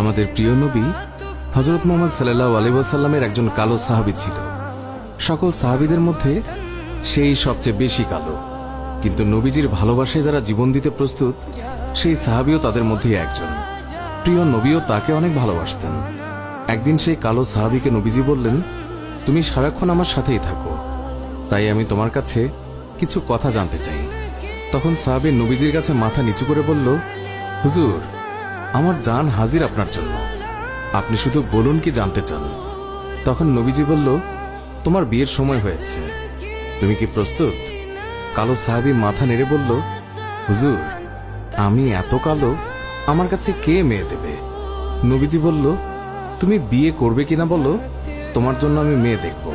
আমাদের প্রিয় নবী হযরত মুহাম্মদ সাল্লাল্লাহু আলাইহি ওয়াসাল্লামের একজন কালো সাহাবী ছিল। সকল সাহাবীদের মধ্যে সেই সবচেয়ে বেশি কালো, কিন্তু নবীজির ভালোবাসায় যারা জীবন দিতে প্রস্তুত সেই সাহাবীও তাদের মধ্যে একজন। প্রিয় নবীও তাকে অনেক ভালোবাসতেন। একদিন সেই কালো সাহাবীকে নবীজি বললেন, তুমি সারাক্ষণ আমার সাথেই থাকো, তাই আমি তোমার কাছে কিছু কথা জানতে চাই। তখন সাহাবী নবীজির কাছে মাথা নিচু করে বলল, হুজুর, আমার জান হাজির আপনার জন্য, আপনি শুধু বলুন কি জানতে চান। তখন নবীজি বলল, তোমার বিয়ের সময় হয়েছে, তুমি কি প্রস্তুত? কালো সাহাবী মাথা নেড়ে বলল, হুজুর, আমি এত কালো, আমার কাছে কে মেয়ে দেবে? নবীজি বলল, তুমি বিয়ে করবে কিনা বলো, তোমার জন্য আমি মেয়ে দেখব।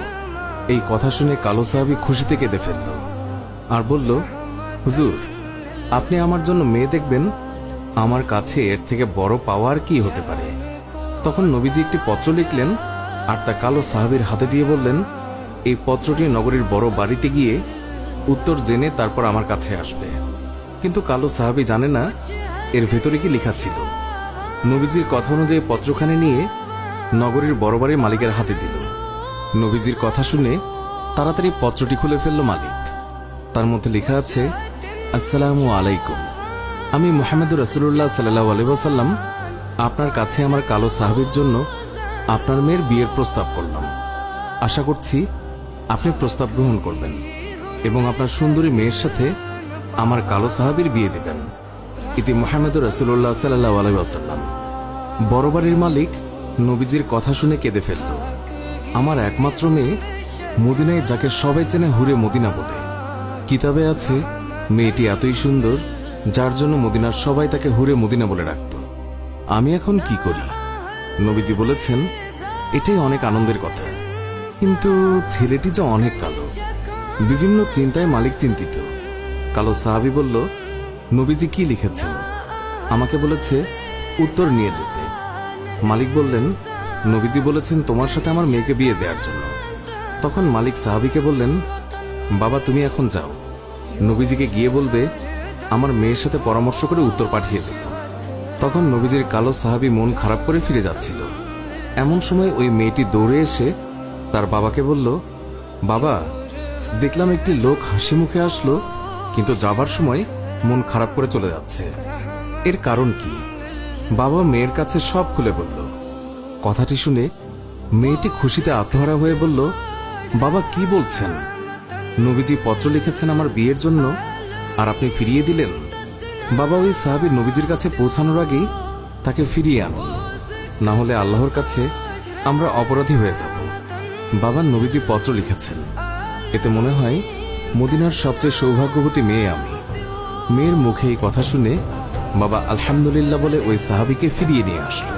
এই কথা শুনে কালো সাহাবী খুশিতে কেঁদে ফেলল আর বলল, হুজুর, আপনি আমার জন্য মেয়ে দেখবেন, আমার কাছে এর থেকে বড় পাওয়ার কি হতে পারে? তখন নবীজি একটি পত্র লিখলেন আর তা কালো সাহাবীর হাতে দিয়ে বললেন, এই পত্রটি নগরীর বড় বাড়িতে গিয়ে উত্তর জেনে তারপর আমার কাছে আসবে। কিন্তু কালো সাহাবী জানে না এর ভেতরে কি লেখা ছিল। নবীজির কথা অনুযায়ী পত্রখানি নিয়ে নগরীর বড় বাড়ির মালিকের হাতে দিল। নবীজির কথা শুনে তাড়াতাড়ি পত্রটি খুলে ফেলল মালিক। তার মধ্যে লেখা আছে, আসসালামু আলাইকুম, আমি মুহাম্মদুর রাসূলুল্লাহ সাল্লাল্লাহু আলাইহি ওয়াসাল্লাম আপনার কাছে আমার কালো সাহাবীর জন্য আপনার মেয়ের বিয়ের প্রস্তাব করলাম। আশা করছি আপনি প্রস্তাব গ্রহণ করবেন এবং আপনার সুন্দরী মেয়ের সাথে আমার কালো সাহাবীর বিয়ে দেবেন। ইতি মুহাম্মদুর রাসূলুল্লাহ সাল্লাল্লাহু আলাইহি ওয়াসাল্লাম। বড় বাড়ির মালিক নবীজির কথা শুনে কেঁদে ফেলল। আমার একমাত্র মেয়ে, মদিনায় যাকে সবাই চেনে হুরে মদিনা বলে। কিতাবে আছে মেয়েটি এতই সুন্দর যার জন্য মদিনার সবাই তাকে হুরে মদিনা বলে ডাকত। আমি এখন কি করি? নবীজি বলেছেন, এটাই অনেক আনন্দের কথা, কিন্তু ছেলেটি যে অনেক কালো। বিভিন্ন চিন্তায় মালিক চিন্তিত। কালো সাহাবী বলল, নবীজি কি লিখেছেন? আমাকে বলেছে উত্তর নিয়ে যেতে। মালিক বললেন, নবীজি বলেছেন তোমার সাথে আমার মেয়েকে বিয়ে দেওয়ার জন্য। তখন মালিক সাহাবীকে বললেন, বাবা, তুমি এখন যাও, নবীজিকে গিয়ে বলবে আমার মেয়ের সাথে পরামর্শ করে উত্তর পাঠিয়ে দেব। তখন নবীজির কালো সাহাবী মন খারাপ করে ফিরে যাচ্ছিল। এমন সময় ওই মেয়েটি দৌড়ে এসে তার বাবাকে বলল, বাবা, দেখলাম একটি লোক হাসি মুখে আসলো, কিন্তু যাবার সময় মন খারাপ করে চলে যাচ্ছে, এর কারণ কি? বাবা মেয়ের কাছে সব খুলে বলল। কথাটি শুনে মেয়েটি খুশিতে আত্মহারা হয়ে বলল, বাবা, কি বলছেন? নবীজি পত্র লিখেছেন আমার বিয়ের জন্য, আর আপনি ফিরিয়ে দিলেন? বাবা, ওই সাহাবী নবীজির কাছে পৌঁছানোর আগেই তাকে ফিরিয়ে আনুন, না হলে আল্লাহর কাছে আমরা অপরাধী হয়ে যাব। বাবা, নবীজি পত্র লিখেছেন, এতে মনে হয় মদিনার সবচেয়ে সৌভাগ্যবতী মেয়ে আমি। মেয়ের মুখে এই কথা শুনে বাবা আলহামদুলিল্লাহ বলে ওই সাহাবীকে ফিরিয়ে নিয়ে আসলো।